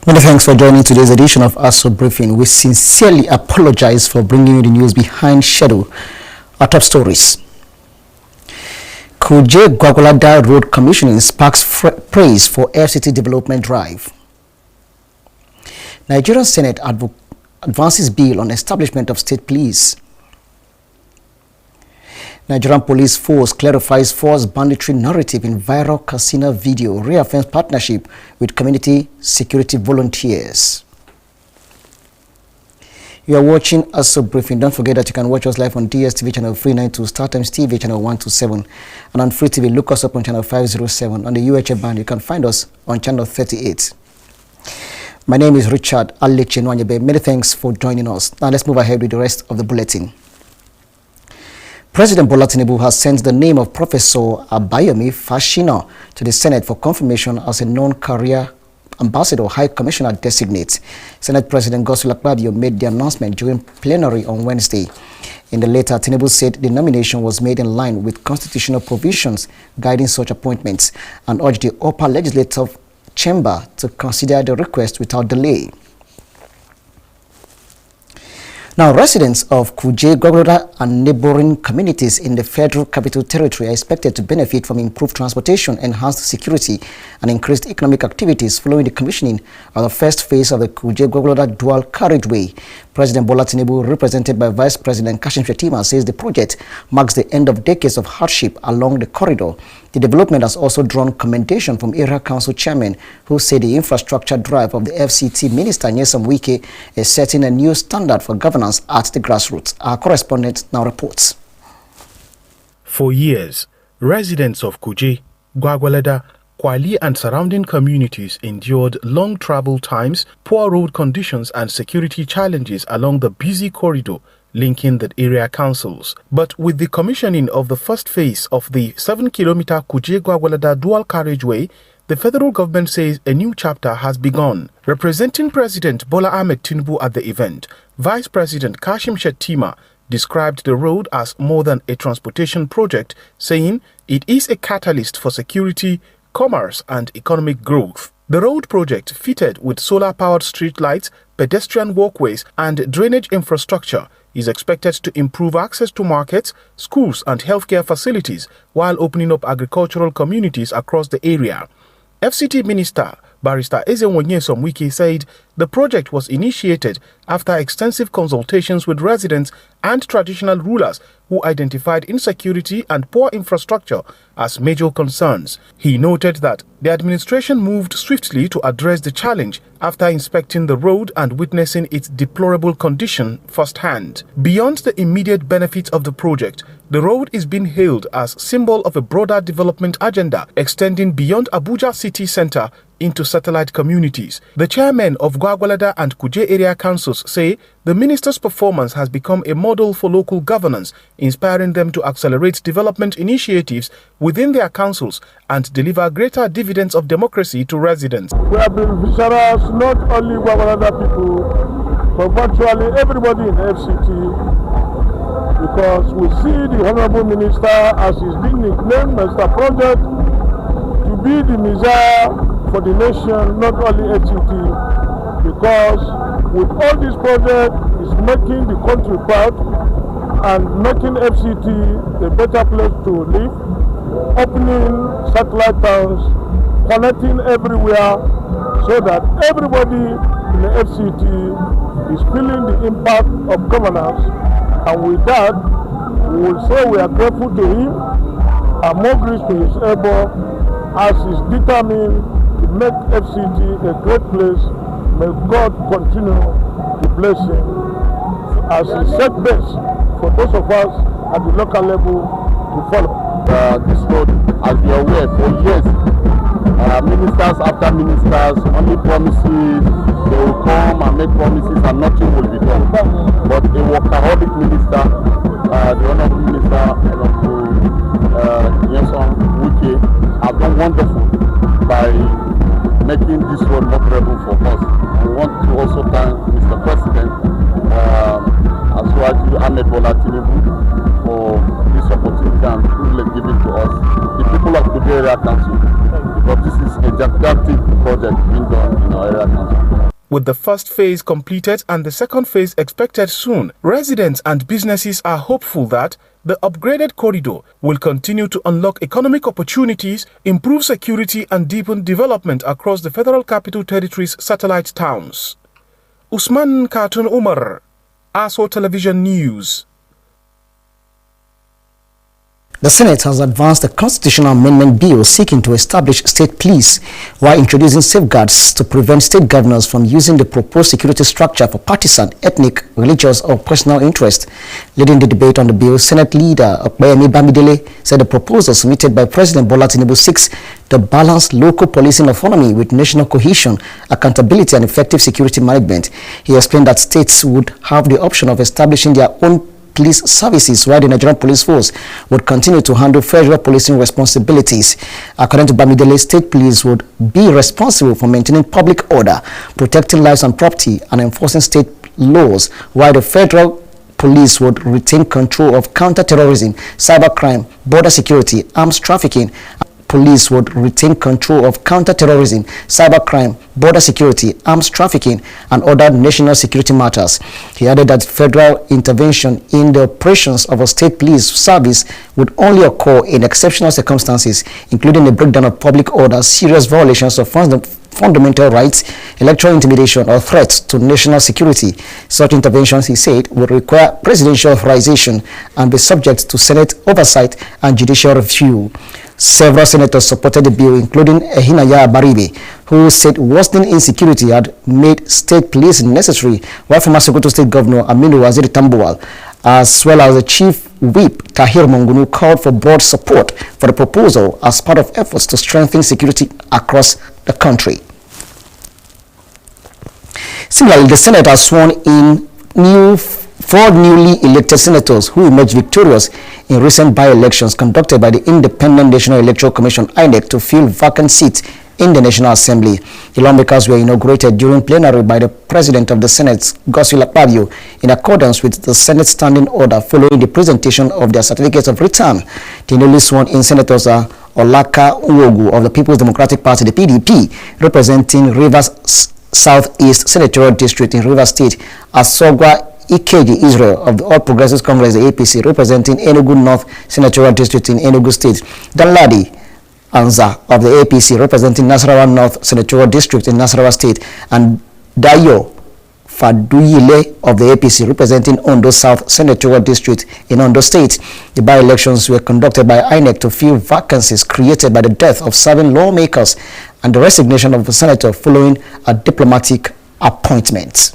Many thanks for joining today's edition of Aso Briefing. We sincerely apologize for bringing you the news behind schedule. Our top stories. Kuje Gwagwalada Road Commissioning sparks praise for FCT development drive. Nigerian Senate advances bill on establishment of state police. Nigerian police force clarifies false banditry narrative in viral casino video, reaffirms partnership with community security volunteers. You are watching Aso Briefing. Don't forget that you can watch us live on DSTV channel 392, StarTimes TV channel 127, and on Free TV, look us up on channel 507. On the UHF band, you can find us on channel 38. My name is Richard Alechenwanyebe. Many thanks for joining us. Now let's move ahead with the rest of the bulletin. President Bola Tinubu has sent the name of Professor Abayomi Fashina to the Senate for confirmation as a non-career ambassador high commissioner designate. Senate President Godswill Akpabio made the announcement during plenary on Wednesday. In the letter, Tinubu said the nomination was made in line with constitutional provisions guiding such appointments and urged the upper legislative chamber to consider the request without delay. Now, residents of Kuje, Gwagwalada and neighboring communities in the Federal Capital Territory are expected to benefit from improved transportation, enhanced security, and increased economic activities following the commissioning of the first phase of the Kuje Gwagwalada dual carriageway. President Bola Tinubu, represented by Vice President Kashim Shettima, says the project marks the end of decades of hardship along the corridor. The development has also drawn commendation from Area Council Chairman, who said the infrastructure drive of the FCT Minister Nyesom Wike is setting a new standard for governance at the grassroots. Our correspondent now reports. For years, residents of Kuje, Gwagwalada, Kwali and surrounding communities endured long travel times, poor road conditions and security challenges along the busy corridor linking the area councils. But with the commissioning of the first phase of the 7-kilometer Kuje-Gwagwalada dual carriageway, the federal government says a new chapter has begun. Representing President Bola Ahmed Tinubu at the event, Vice President Kashim Shettima described the road as more than a transportation project, saying it is a catalyst for security, commerce and economic growth. The road project, fitted with solar-powered street lights, pedestrian walkways and drainage infrastructure, is expected to improve access to markets, schools and healthcare facilities while opening up agricultural communities across the area. FCT Minister Barrister Nyesom Wike said the project was initiated after extensive consultations with residents and traditional rulers who identified insecurity and poor infrastructure as major concerns. He noted that the administration moved swiftly to address the challenge after inspecting the road and witnessing its deplorable condition firsthand. Beyond the immediate benefits of the project, the road is being hailed as symbol of a broader development agenda extending beyond Abuja city center into satellite communities. The chairmen of Gwagwalada and Kuje area councils say the minister's performance has become a model for local governance, inspiring them to accelerate development initiatives within their councils and deliver greater dividends of democracy to residents. We have been visitors, not only Gwagwalada people, but virtually everybody in FCT, because we see the Honorable Minister, as is being nicknamed, Mr. Project, to be the Messiah for the nation, not only FCT, because with all this project is making the country proud and making FCT a better place to live, opening satellite towns, connecting everywhere, so that everybody in the FCT is feeling the impact of governance. And with that, we will say we are grateful to him and more grace to his elbow as is determined to make FCT a great place. May God continue to bless him as he set best for those of us at the local level to follow. This road, as you are aware, for years, ministers after ministers only promises, they will come and make promises and nothing will be done. But a workaholic minister, the Honorable Minister, Nyesom Wike, have done wonderful by making this road more favorable for us. We want to also thank Mr. President, Aso Ahmed Bola Tinubu, for this opportunity and privilege given to us, the people of Kuje Area Council. But this is a gigantic project being done in our area council. With the first phase completed and the second phase expected soon, residents and businesses are hopeful that the upgraded corridor will continue to unlock economic opportunities, improve security and deepen development across the Federal Capital Territory's satellite towns. Usman Khatun Umar, Aso Television News. The Senate has advanced a constitutional amendment bill seeking to establish state police while introducing safeguards to prevent state governors from using the proposed security structure for partisan, ethnic, religious or personal interest. Leading the debate on the bill, Senate leader Okpeyemi Bamidele said the proposal submitted by President Bola Tinubu seeks to balance local policing autonomy with national cohesion, accountability and effective security management. He explained that states would have the option of establishing their own police services while the Nigerian police force would continue to handle federal policing responsibilities. According to Bamidele, state police would be responsible for maintaining public order, protecting lives and property and enforcing state laws, while the federal police would retain control of counter-terrorism, cybercrime, border security, arms trafficking. Police would retain control of counter-terrorism, cybercrime, border security, arms trafficking, and other national security matters. He added that federal intervention in the operations of a state police service would only occur in exceptional circumstances, including the breakdown of public order, serious violations of fundamental rights, electoral intimidation, or threats to national security. Such interventions, he said, would require presidential authorization and be subject to Senate oversight and judicial review. Several senators supported the bill, including Ehinaya Baribe, who said worsening insecurity had made state policing necessary, while former Sokoto State Governor Aminu Waziri Tambuwal, as well as the Chief Whip Tahir Mongunu, called for broad support for the proposal as part of efforts to strengthen security across the country. Similarly, the Senate has sworn in four newly elected senators who emerged victorious in recent by-elections conducted by the Independent National Electoral Commission (INEC) to fill vacant seats in the National Assembly. The lawmakers were inaugurated during plenary by the President of the Senate, Godswill Akpabio, in accordance with the Senate Standing Order following the presentation of their certificates of return. The newly sworn-in senators are Olaka Nwogu of the People's Democratic Party, the PDP, representing Rivers Southeast Senatorial District in Rivers State, Asogwa Ikeji Israel of the All Progressives Congress, the APC, representing Enugu North Senatorial District in Enugu State, Danladi Anza of the APC, representing Nasarawa North Senatorial District in Nasarawa State, and Dayo Faduyile of the APC, representing Ondo South Senatorial District in Ondo State. The by-elections were conducted by INEC to fill vacancies created by the death of serving lawmakers and the resignation of the senator following a diplomatic appointment.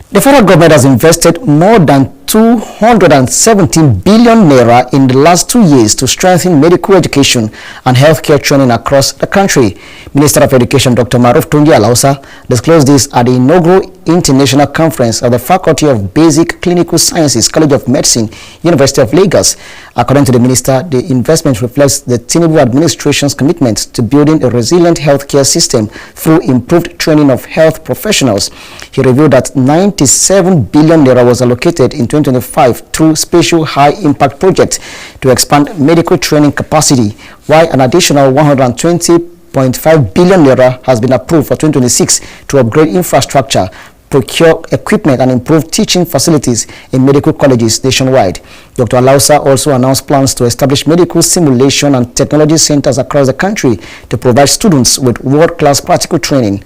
The federal government has invested more than 217 billion naira in the last 2 years to strengthen medical education and healthcare training across the country. Minister of Education Dr. Maruf Tunji Alausa disclosed this at the inaugural international conference of the Faculty of Basic Clinical Sciences, College of Medicine, University of Lagos. According to the minister, the investment reflects the Tinubu administration's commitment to building a resilient healthcare system through improved training of health professionals. He revealed that 97 billion naira was allocated in 2025 through special high-impact projects to expand medical training capacity, while an additional 120.5 billion naira has been approved for 2026 to upgrade infrastructure, procure equipment and improve teaching facilities in medical colleges nationwide. Dr. Alausa also announced plans to establish medical simulation and technology centers across the country to provide students with world-class practical training.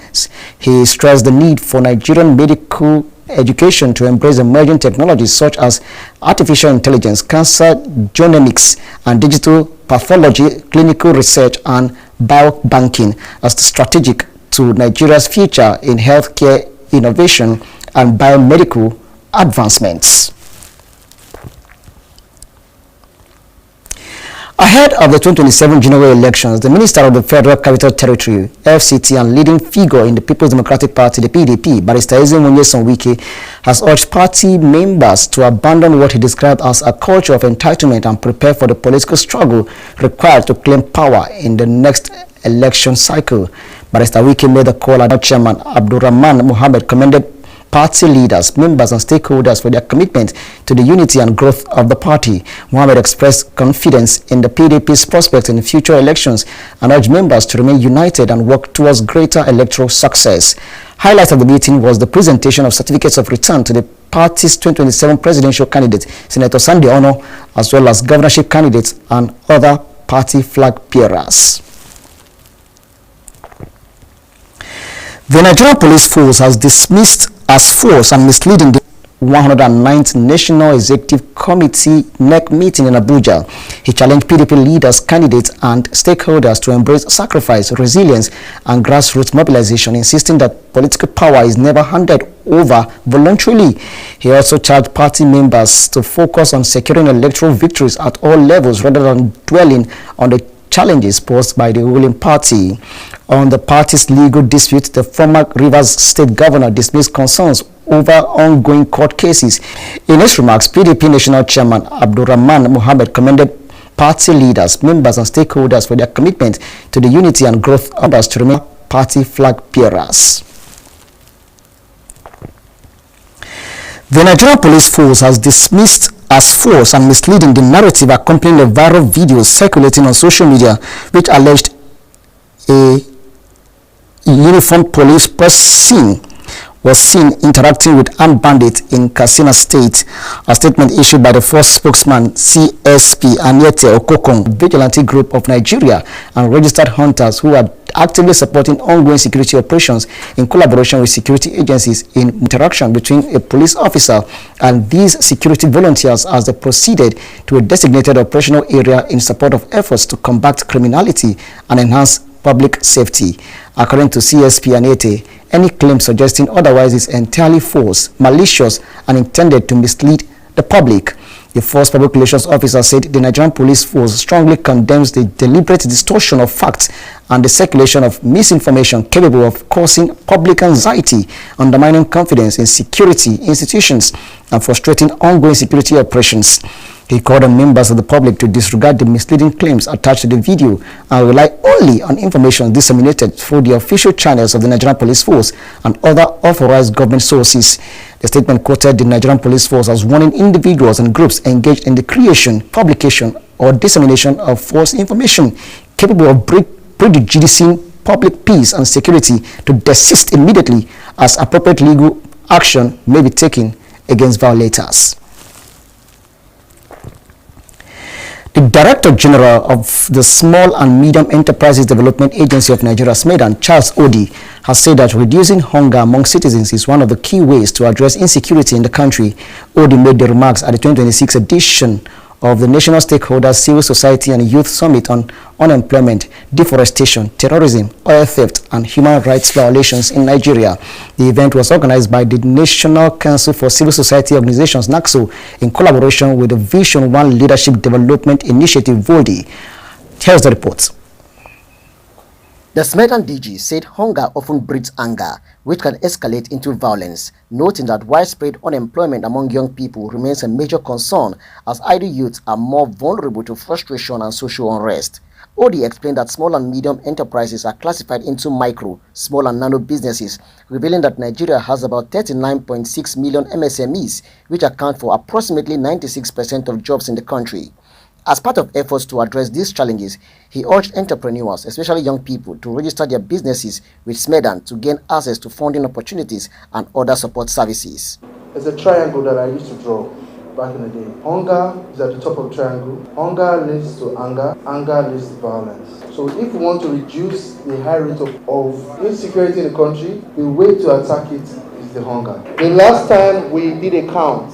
He stressed the need for Nigerian medical education to embrace emerging technologies such as artificial intelligence, cancer genomics, and digital pathology, clinical research, and biobanking as strategic to Nigeria's future in healthcare innovation and biomedical advancements. Ahead of the 2027 general elections, the Minister of the Federal Capital Territory, FCT, and leading figure in the People's Democratic Party, the PDP, Barrister Ezenwonye Sonwike, has urged party members to abandon what he described as a culture of entitlement and prepare for the political struggle required to claim power in the next election cycle. Barrister Wike made the call at Chairman Abdurrahman Mohammed commended party leaders, members and stakeholders for their commitment to the unity and growth of the party. Mohammed expressed confidence in the PDP's prospects in future elections and urged members to remain united and work towards greater electoral success. Highlight of the meeting was the presentation of certificates of return to the party's 2027 presidential candidate, Senator Sunday Ono, as well as governorship candidates and other party flag bearers. The Nigerian Police Force has dismissed as false and misleading the 109th National Executive Committee NEC meeting in Abuja. He challenged PDP leaders, candidates and stakeholders to embrace sacrifice, resilience and grassroots mobilization, insisting that political power is never handed over voluntarily. He also charged party members to focus on securing electoral victories at all levels rather than dwelling on the challenges posed by the ruling party. On the party's legal dispute, the former Rivers State Governor dismissed concerns over ongoing court cases. In his remarks, PDP National Chairman Abdurrahman Mohammed commended party leaders, members and stakeholders for their commitment to the unity and growth of us to remain party flag bearers. The Nigerian Police Force has dismissed as false and misleading the narrative accompanying the viral videos circulating on social media, which alleged a uniformed police person was seen interacting with armed bandits in Katsina State. A statement issued by the force spokesman CSP Anyete Okokong, vigilante group of Nigeria and registered hunters who are actively supporting ongoing security operations in collaboration with security agencies in interaction between a police officer and these security volunteers as they proceeded to a designated operational area in support of efforts to combat criminality and enhance public safety. According to CSP Anyete, any claim suggesting otherwise is entirely false, malicious, and intended to mislead the public. The force public relations officer said the Nigerian Police Force strongly condemns the deliberate distortion of facts and the circulation of misinformation capable of causing public anxiety, undermining confidence in security institutions, and frustrating ongoing security operations. He called on members of the public to disregard the misleading claims attached to the video and rely only on information disseminated through the official channels of the Nigerian Police Force and other authorized government sources. The statement quoted the Nigerian Police Force as warning individuals and groups engaged in the creation, publication, or dissemination of false information capable of prejudicing public peace and security to desist immediately, as appropriate legal action may be taken against violators. The Director General of the Small and Medium Enterprises Development Agency of Nigeria, SMEDAN, Charles Odi, has said that reducing hunger among citizens is one of the key ways to address insecurity in the country. Odi made the remarks at the 2026 edition of the National Stakeholders, Civil Society and Youth Summit on Unemployment, Deforestation, Terrorism, Oil Theft, and Human Rights Violations in Nigeria. The event was organized by the National Council for Civil Society Organizations, NACSO, in collaboration with the Vision One Leadership Development Initiative, VOLDI. Here's the report. The SMEDAN DG said hunger often breeds anger, which can escalate into violence, noting that widespread unemployment among young people remains a major concern as idle youths are more vulnerable to frustration and social unrest. Odi explained that small and medium enterprises are classified into micro, small and nano businesses, revealing that Nigeria has about 39.6 million MSMEs, which account for approximately 96% of jobs in the country. As part of efforts to address these challenges, he urged entrepreneurs, especially young people, to register their businesses with SMEDAN to gain access to funding opportunities and other support services. It's a triangle that I used to draw back in the day. Hunger is at the top of the triangle. Hunger leads to anger. Anger leads to violence. So if we want to reduce the high rate of insecurity in the country, the way to attack it is the hunger. The last time we did a count,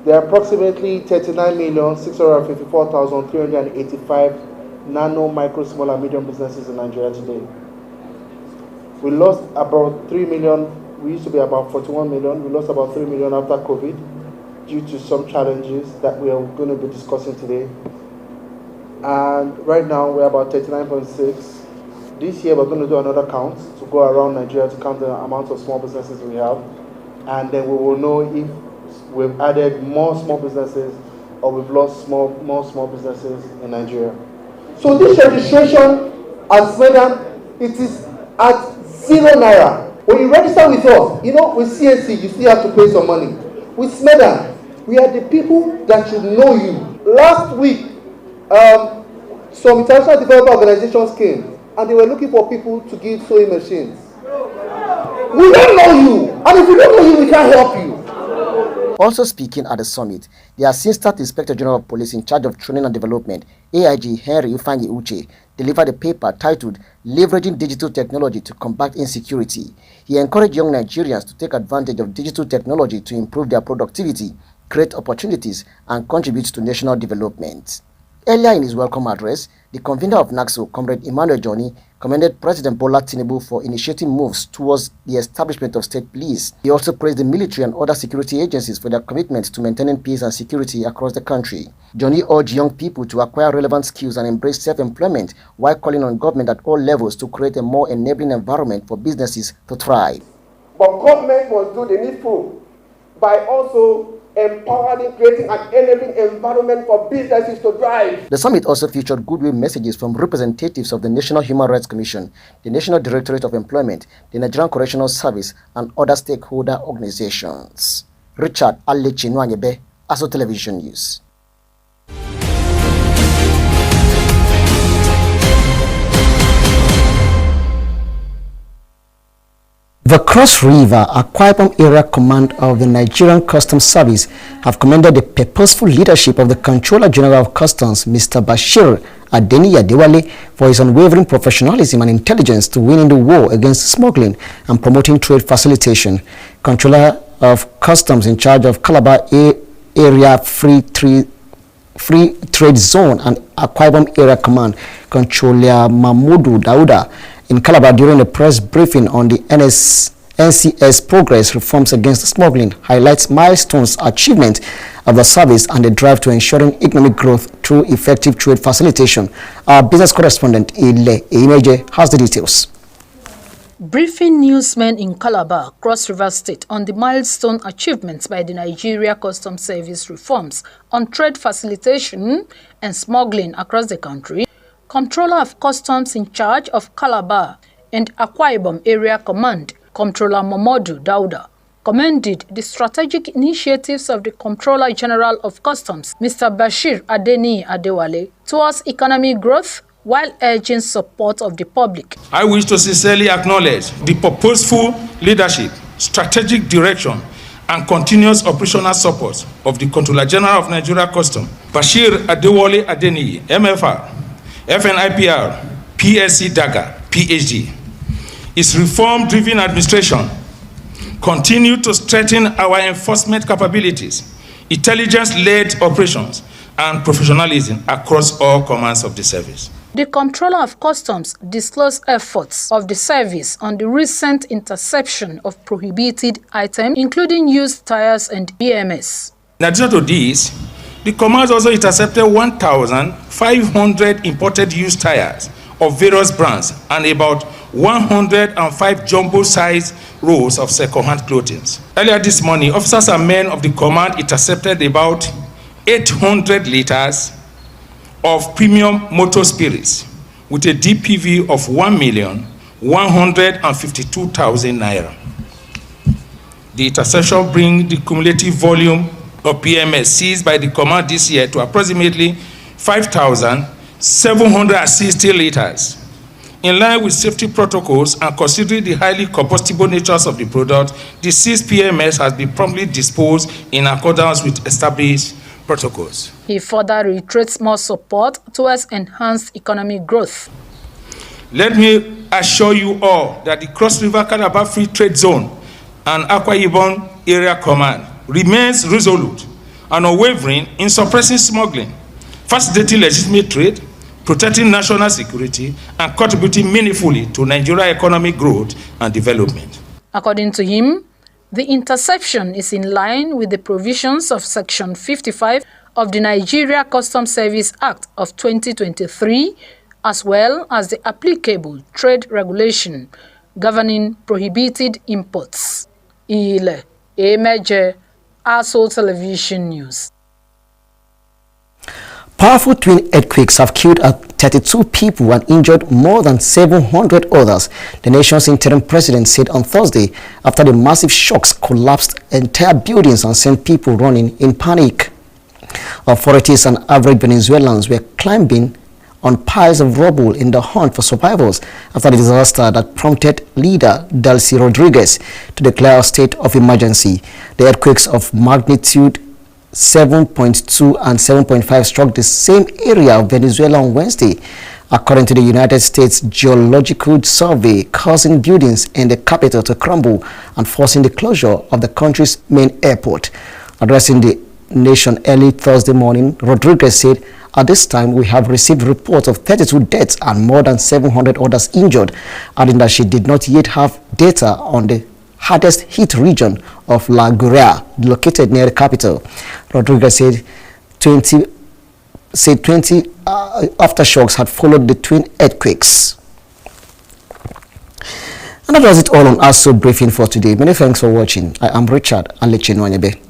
there are approximately 39,654,385 nano, micro, small and medium businesses in Nigeria today. We lost about 3 million. We used to be about 41 million. We lost about 3 million after COVID due to some challenges that we are going to be discussing today. And right now we're about 39.6. This year we're going to do another count to go around Nigeria to count the amount of small businesses we have. And then we will know if we've added more small businesses or we've lost more small businesses in Nigeria. So this registration at SMEDAN, it is at 0 naira. When you register with us, you know, with CSC, you still have to pay some money. With SMEDA, we are the people that should know you. Last week, some international developer organizations came and they were looking for people to give sewing machines. We don't know you, and if we don't know you, we can't help you. Also speaking at the summit, the Assistant Inspector General of Police in charge of training and development, AIG Henry Ufanyi Uche, delivered a paper titled Leveraging Digital Technology to Combat Insecurity. He encouraged young Nigerians to take advantage of digital technology to improve their productivity, create opportunities, and contribute to national development. Earlier in his welcome address, the convener of NAXO, Comrade Emmanuel Johnny, commended President Bola Tinubu for initiating moves towards the establishment of state police. He also praised the military and other security agencies for their commitment to maintaining peace and security across the country. Johnny urged young people to acquire relevant skills and embrace self-employment while calling on government at all levels to create a more enabling environment for businesses to thrive. But government must do the needful by also empowering, creating an enabling environment for businesses to thrive. The summit also featured goodwill messages from representatives of the National Human Rights Commission, the National Directorate of Employment, the Nigerian Correctional Service, and other stakeholder organizations. Richard Alechi Nwanyebe, Aso Television News. The Cross River Akwa Ibom Area Command of the Nigerian Customs Service have commended the purposeful leadership of the Controller General of Customs, Mr. Bashir Adewale, for his unwavering professionalism and intelligence to winning the war against smuggling and promoting trade facilitation. Controller of Customs in charge of Calabar Area Free Trade Zone and Akwa Ibom Area Command, Controller Mahmudu Dauda, in Calabar during a press briefing on the NCS progress reforms against smuggling, highlights milestones achievement of the service and the drive to ensuring economic growth through effective trade facilitation. Our business correspondent Ile Eimeje has the details. Briefing newsmen in Calabar, Cross River State, on the milestone achievements by the Nigeria Customs Service reforms on trade facilitation and smuggling across the country, Controller of Customs in charge of Calabar and Akwa Ibom Area Command, Controller Mahmudu Dauda, commended the strategic initiatives of the Controller General of Customs, Mr. Bashir Adewale, towards economic growth while urging support of the public. I wish to sincerely acknowledge the purposeful leadership, strategic direction, and continuous operational support of the Controller General of Nigeria Customs, Bashir Adewale Adeniyi, MFR, FNIPR, PSC DAGA, PhD. Its reform-driven administration continue to strengthen our enforcement capabilities, intelligence-led operations, and professionalism across all commands of the service. The Controller of Customs disclosed efforts of the service on the recent interception of prohibited items, including used tires and BMS. In addition to this, the command also intercepted 1,500 imported used tires of various brands and about 105 jumbo-sized rolls of second-hand clothing. Earlier this morning, officers and men of the command intercepted about 800 liters of premium motor spirits with a DPV of 1,152,000 naira. The interception brings the cumulative volume of PMS seized by the command this year to approximately 5,760 liters. In line with safety protocols and considering the highly combustible natures of the product, the seized PMS has been promptly disposed in accordance with established protocols. He further reiterates more support towards enhanced economic growth. Let me assure you all that the Cross River Calabar Free Trade Zone and Akwa Ibom Area Command remains resolute and unwavering in suppressing smuggling, facilitating legitimate trade, protecting national security, and contributing meaningfully to Nigeria's economic growth and development. According to him, the interception is in line with the provisions of Section 55 of the Nigeria Customs Service Act of 2023, as well as the applicable trade regulation governing prohibited imports. Ile Eimeje, Aso Television News. Powerful twin earthquakes have killed 32 people and injured more than 700 others, the nation's interim president said on Thursday after the massive shocks collapsed entire buildings and sent people running in panic. Authorities and average Venezuelans were climbing on piles of rubble in the hunt for survivors after the disaster that prompted leader Delcy Rodriguez to declare a state of emergency. The earthquakes of magnitude 7.2 and 7.5 struck the same area of Venezuela on Wednesday, according to the United States Geological Survey, causing buildings in the capital to crumble and forcing the closure of the country's main airport. Addressing the nation early Thursday morning, Rodriguez said, "At this time, we have received reports of 32 deaths and more than 700 others injured," adding that she did not yet have data on the hardest hit region of La Guria, located near the capital. Rodriguez said 20 aftershocks had followed the twin earthquakes. And that was it all on Aso Briefing for today. Many thanks for watching. I am Richard Alechinwanyebe.